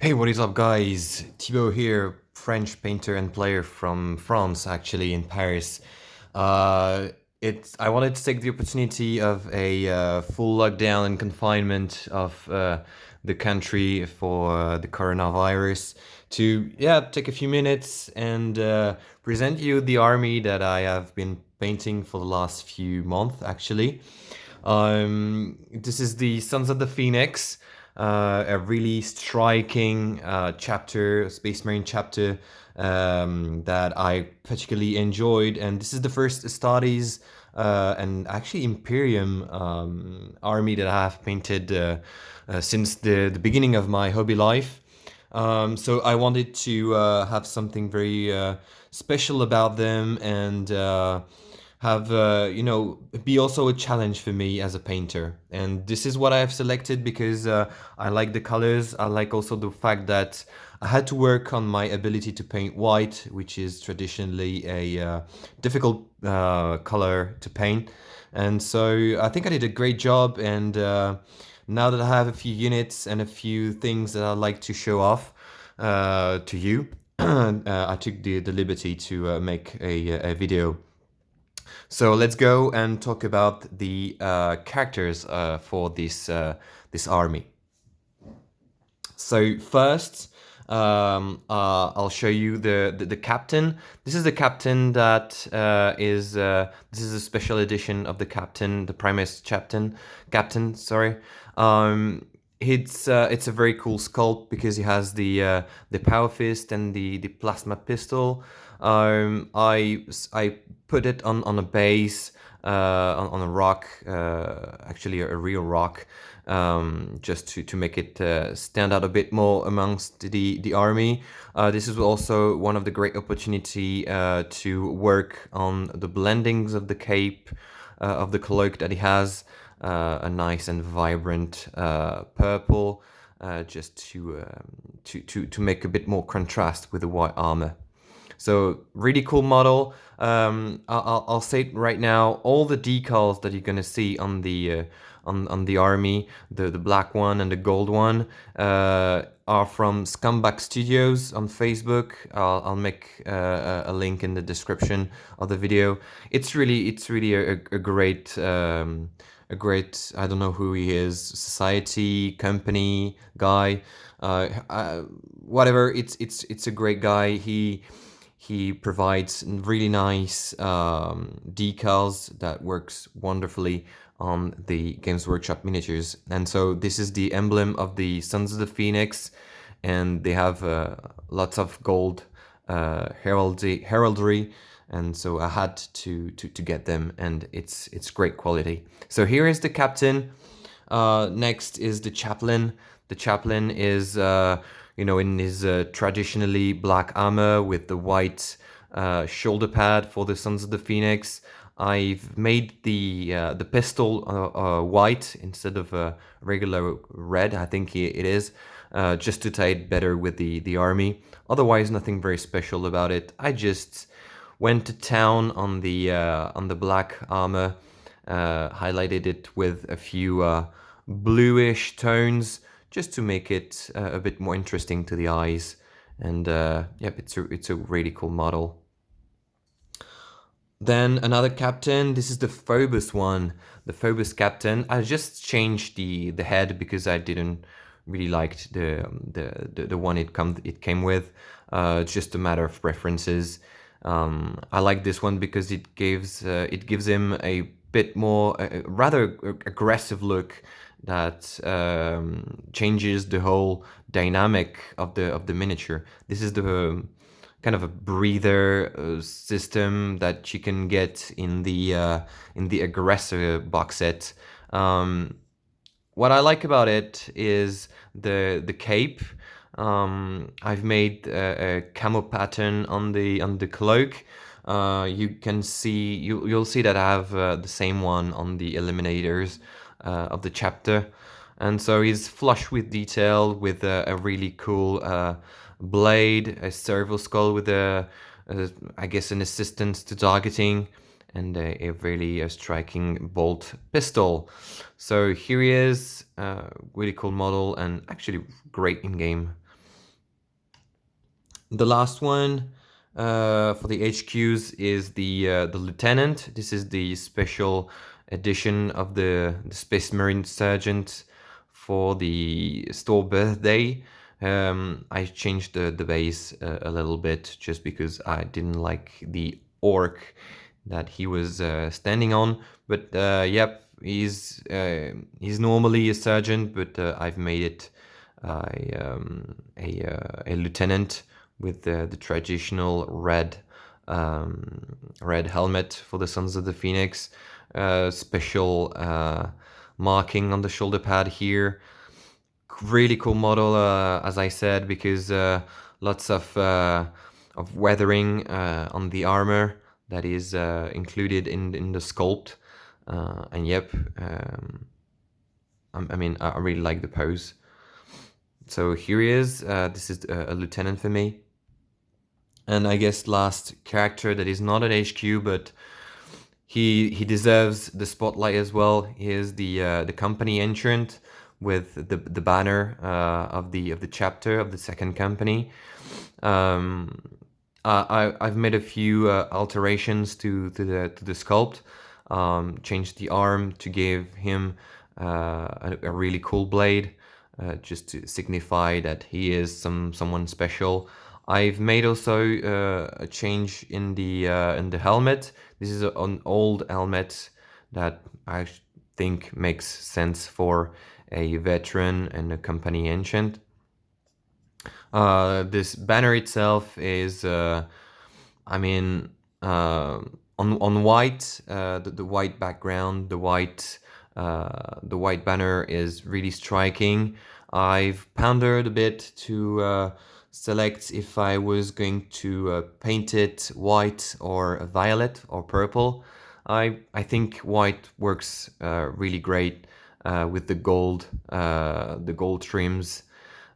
Hey, what is up, guys? Thibaut here, French painter and player from France, actually in Paris. Uh, I wanted to take the opportunity of a full lockdown and confinement of the country for the coronavirus to take a few minutes and present you the army that I have been painting for the last few months, actually. This is the Sons of the Phoenix, a really striking chapter, Space Marine chapter that I particularly enjoyed. And this is the first Astartes and actually Imperium army that I have painted since the beginning of my hobby life. So I wanted to have something very special about them and have be also a challenge for me as a painter. And this is what I have selected because I like the colors. I like also the fact that I had to work on my ability to paint white, which is traditionally a difficult color to paint. And so I think I did a great job. And now that I have a few units and a few things that I'd like to show off to you, I took the liberty to make a video. So let's go and talk about the characters for this army. So first, I'll show you the captain. This is the captain that this is a special edition of the captain, the Primus captain. Sorry. It's a very cool sculpt because he has the power fist and the plasma pistol. I put it on a base on a rock, actually a real rock, just to make it stand out a bit more amongst the army. This is also one of the great opportunity to work on the blendings of the cape, of the cloak that he has, a nice and vibrant purple, just to make a bit more contrast with the white armor. So really cool model. I'll say it right now. All the decals that you're gonna see on the army, the black one and the gold one, are from Scumbag Studios on Facebook. I'll make a link in the description of the video. It's really a great. A great, I don't know who he is, society, company, guy, whatever. It's a great guy. He provides really nice decals that works wonderfully on the Games Workshop miniatures. And so this is the emblem of the Sons of the Phoenix, and they have lots of gold heraldry, and so I had to get them, and it's great quality. So here is the captain. Next is the chaplain. The chaplain is in his traditionally black armor with the white shoulder pad for the Sons of the Phoenix. I've made the pistol white instead of regular red. I think it is, just to tie it better with the army. Otherwise, nothing very special about it. I just went to town on the black armor, highlighted it with a few bluish tones, just to make it a bit more interesting to the eyes. And yep, it's a really cool model. Then another captain. This is the Phobos one, the Phobos captain. I just changed the head because I didn't really liked the one it came with. It's just a matter of preferences. I like this one because it gives him a bit more rather aggressive look that changes the whole dynamic of the miniature. This is the kind of a breather system that you can get in the aggressor box set. What I like about it is the cape. I've made a camo pattern on the cloak. You can see you'll see that I have the same one on the Eliminators of the chapter, and so he's flush with detail with a really cool blade, a servo skull with I guess an assistance to targeting, and a really striking bolt pistol. So here he is, really cool model and actually great in game. The last one for the HQs is the Lieutenant. This is the special edition of the Space Marine Sergeant for the store birthday. I changed the base a little bit just because I didn't like the orc that he was standing on. But yep, he's normally a sergeant, but I've made it a lieutenant with the traditional red helmet for the Sons of the Phoenix, special marking on the shoulder pad here. Really cool model, as I said, because lots of weathering on the armor that is included in the sculpt. And yep, I mean, I really like the pose. So here he is. This is a lieutenant for me. And I guess last character that is not an HQ, but he deserves the spotlight as well. He is the company entrant with the banner of the chapter of the second company. I've made a few alterations to the sculpt. Changed the arm to give him a really cool blade, just to signify that he is someone special. I've made also a change in the helmet. This is an old helmet that I think makes sense for a veteran and a company ancient. This banner itself is, I mean, on white, the white background, the white banner is really striking. I've pondered a bit to select if I was going to paint it white or violet or purple. I think white works really great with the gold trims,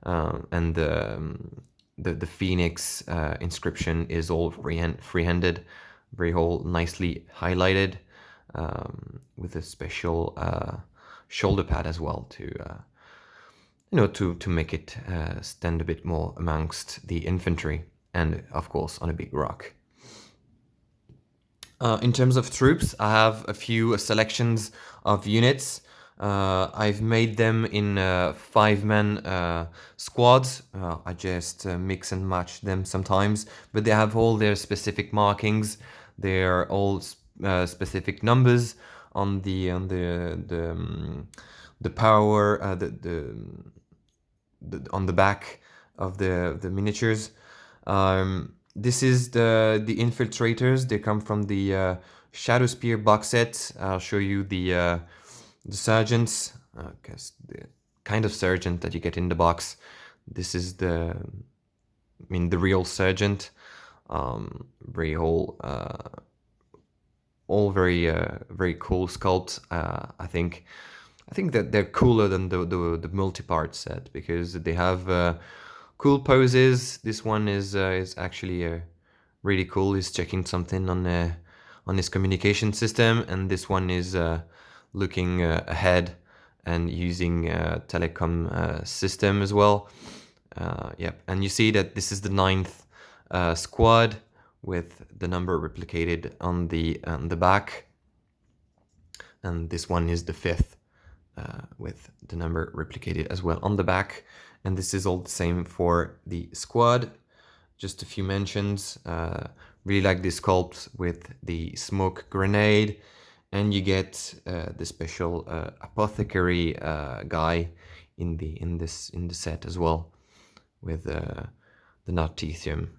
and the phoenix inscription is all free-handed, very all nicely highlighted, with a special shoulder pad as well to to make it stand a bit more amongst the infantry, and of course on a big rock. In terms of troops, I have a few selections of units. I've made them in 5-man squads. I just mix and match them sometimes, but they have all their specific markings. They're all specific numbers on the power, on the back of the miniatures. This is the infiltrators. They come from the Shadow Spear box set. I'll show you the sergeants, because the kind of sergeant that you get in the box. This is the real sergeant. Very all very cool sculpts. I think that they're cooler than the multi-part set because they have cool poses. This one is actually really cool. He's checking something on his communication system, and this one is looking ahead and using telecom system as well. Yep, and you see that this is the 9th squad with the number replicated on the back, and this one is the 5th. With the number replicated as well on the back, and this is all the same for the squad. Just a few mentions. Really like this sculpt with the smoke grenade, and you get the special apothecary guy in the set as well with the Nartesium.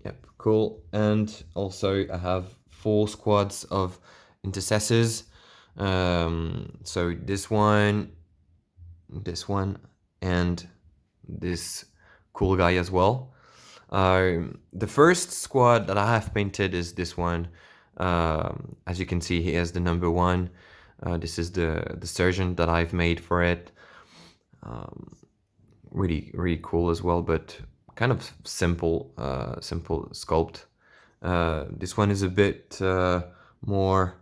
Yep, cool. And also I have 4 squads of intercessors. So this one, and this cool guy as well. The first squad that I have painted is this one. As you can see, he has the number 1. This is the sergeant that I've made for it. Really cool as well, but kind of simple sculpt. This one is a bit more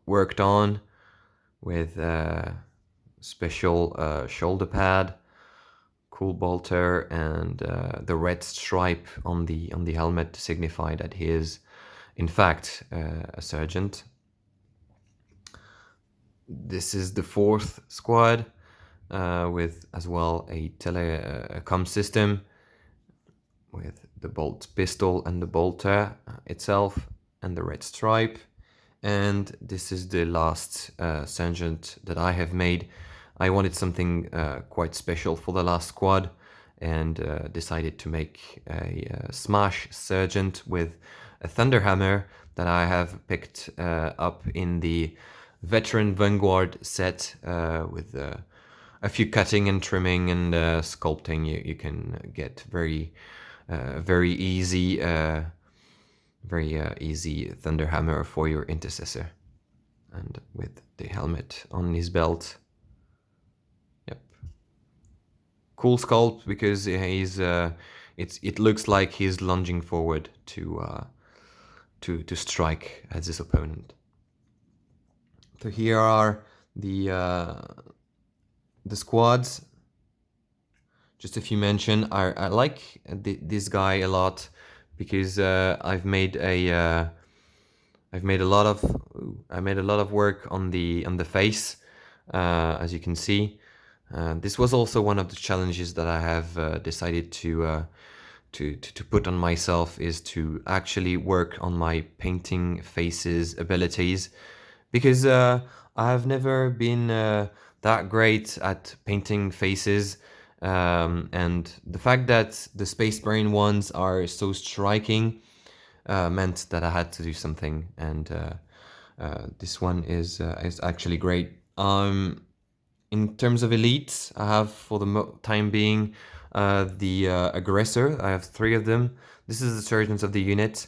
worked on with special shoulder pad, cool bolter and the red stripe on the helmet to signify that he is in fact a sergeant. This is the fourth squad with as well a telecom system with the bolt pistol and the bolter itself and the red stripe. And this is the last sergeant that I have made. I wanted something quite special for the last squad and decided to make a smash sergeant with a thunderhammer that I have picked up in the veteran vanguard set with a few cutting and trimming and sculpting. You can get very easy easy thunderhammer for your intercessor, and with the helmet on his belt. Yep, cool sculpt because he's it looks like he's lunging forward to strike at his opponent. So here are the squads. Just a few mention. I like this guy a lot because I've made a lot of work on the face, as you can see. This was also one of the challenges that I have decided to put on myself, is to actually work on my painting faces abilities, because I have never been that great at painting faces. And the fact that the Space Marine ones are so striking meant that I had to do something, and this one is actually great. In terms of elites, I have for the time being the aggressor. I have 3 of them. This is the sergeants of the unit.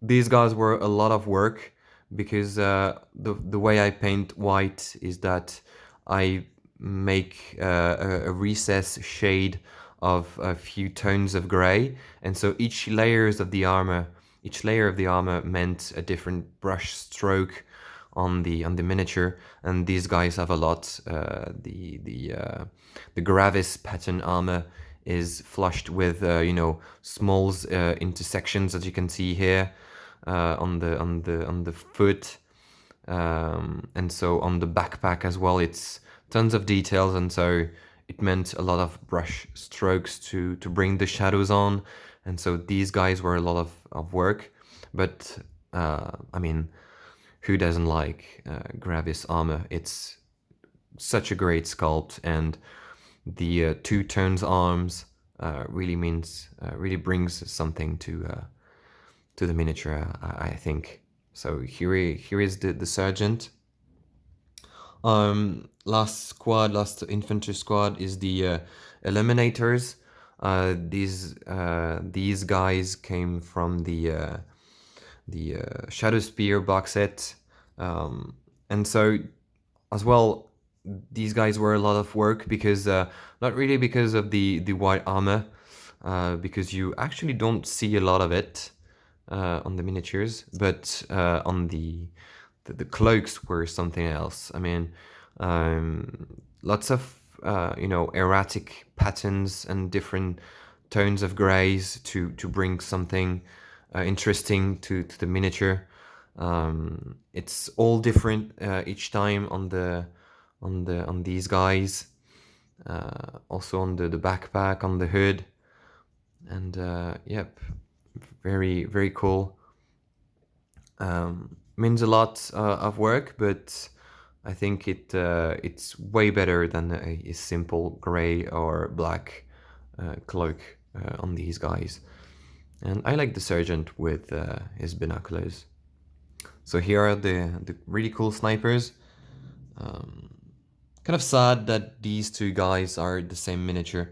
These guys were a lot of work because the way I paint white is that I make a recess shade of a few tones of gray, and so each layer of the armor meant a different brush stroke on the miniature, and these guys have a lot. The Gravis pattern armor is flushed with small intersections, as you can see here on the foot, and so on the backpack as well. It's tons of details, and so it meant a lot of brush strokes to bring the shadows on, and so these guys were a lot of work. But I mean, who doesn't like Gravis armor? It's such a great sculpt, and the 2 tones arms really brings something to the miniature, I think. So here is the sergeant. Last infantry squad is the Eliminators. These guys came from the Shadow Spear box set, and so as well, these guys were a lot of work because not really because of the white armor, because you actually don't see a lot of it on the miniatures, but on the cloaks were something else. I mean, lots of erratic patterns and different tones of grays to bring something interesting to the miniature. It's all different each time on these guys. Also on the backpack, on the hood, and yep, very cool. Means a lot of work, but I think it's way better than a simple gray or black cloak on these guys. And I like the sergeant with his binoculars. So here are the really cool snipers. Kind of sad that these 2 guys are the same miniature,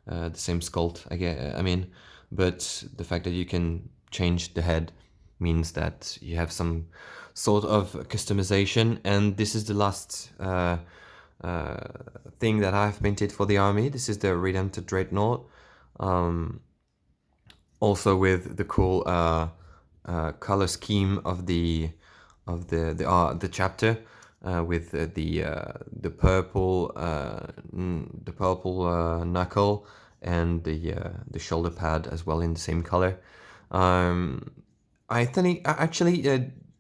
the same sculpt, I mean, but the fact that you can change the head means that you have some sort of customization. And this is the last thing that I've painted for the army. This is the Redemptor dreadnought, also with the cool color scheme of the chapter. with the purple knuckle and the shoulder pad as well in the same color. Um, I think actually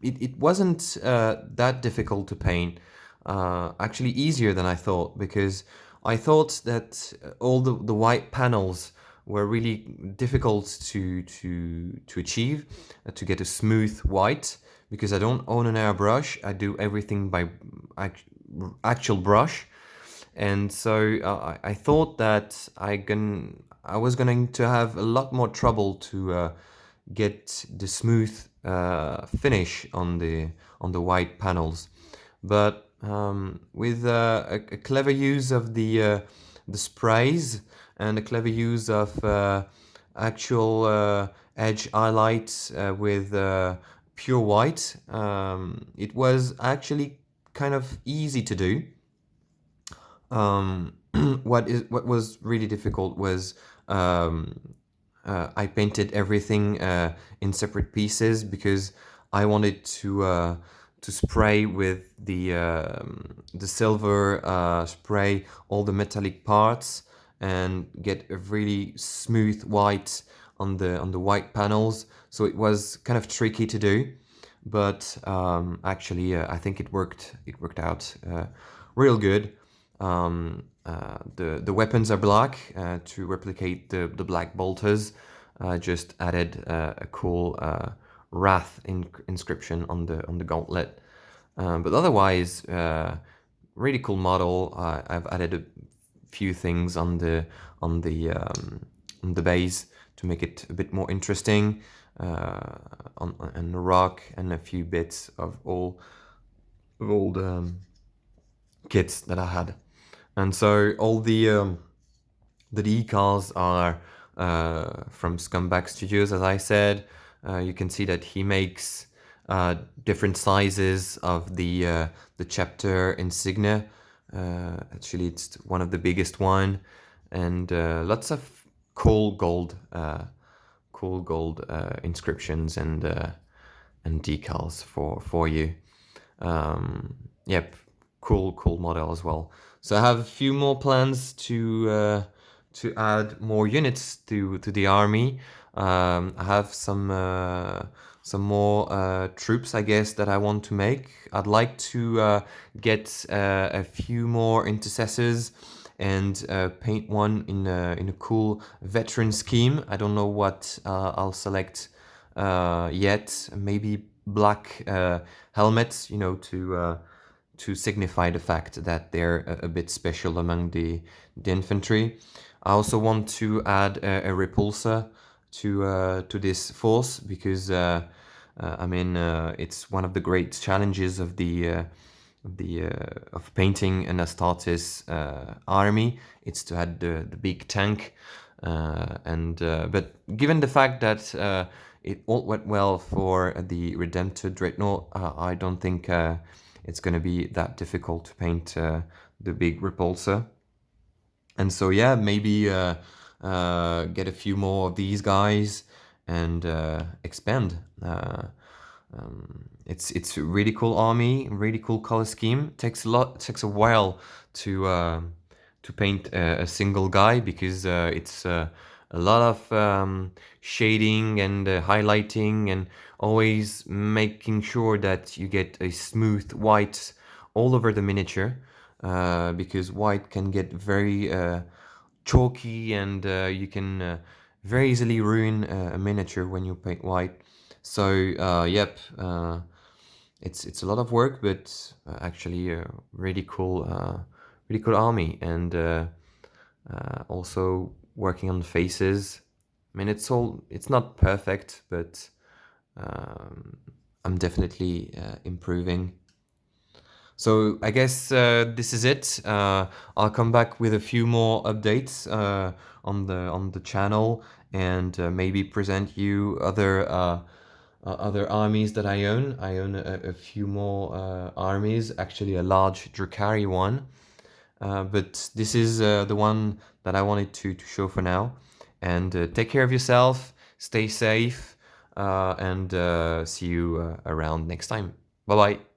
it wasn't that difficult to paint. Actually, easier than I thought, because I thought that all the white panels were really difficult to achieve, to get a smooth white, because I don't own an airbrush. I do everything by actual brush, and so I thought that I was going to have a lot more trouble to get the smooth finish on the white panels. But with a clever use of the sprays and a clever use of actual edge highlights with pure white, it was actually kind of easy to do. Um, what was really difficult was um, I painted everything in separate pieces, because I wanted to spray with the silver spray all the metallic parts and get a really smooth white on the white panels. So it was kind of tricky to do, but actually I think it worked out real good. The weapons are black to replicate the black bolters. Just added a cool wrath inscription on the gauntlet. But otherwise, really cool model. I've added a few things on the base to make it a bit more interesting. On the rock, and a few bits of all the kits that I had. And so all the decals are from Scumbag Studios, as I said. You can see that he makes different sizes of the chapter insignia. Actually, it's one of the biggest one, and lots of cool gold inscriptions and decals for you. Yep, cool model as well. So I have a few more plans to add more units to the army. I have some more troops, I guess, that I want to make. I'd like to get a few more intercessors and paint one in a cool veteran scheme. I don't know what I'll select yet. Maybe black helmets, to signify the fact that they're a bit special among the infantry. I also want to add a repulsor to this force, because it's one of the great challenges of of painting an Astartes army. It's to add the big tank, but given the fact that it all went well for the Redemptor dreadnought, I don't think it's going to be that difficult to paint the big repulsor. And so yeah, maybe get a few more of these guys and expand. It's a really cool army, really cool color scheme. Takes a while to paint a single guy, because it's a lot of shading and highlighting, and always making sure that you get a smooth white all over the miniature, because white can get very chalky, and you can very easily ruin a miniature when you paint white. So yep, it's a lot of work, but actually a really cool army, and also working on the faces. I mean, it's not perfect, but I'm definitely improving. So I guess this is it. I'll come back with a few more updates on the channel, and maybe present you other armies that I own. I own a few more armies, actually a large Drakari one. But this is the one that I wanted to show for now. And take care of yourself, stay safe, and see you around next time. Bye bye.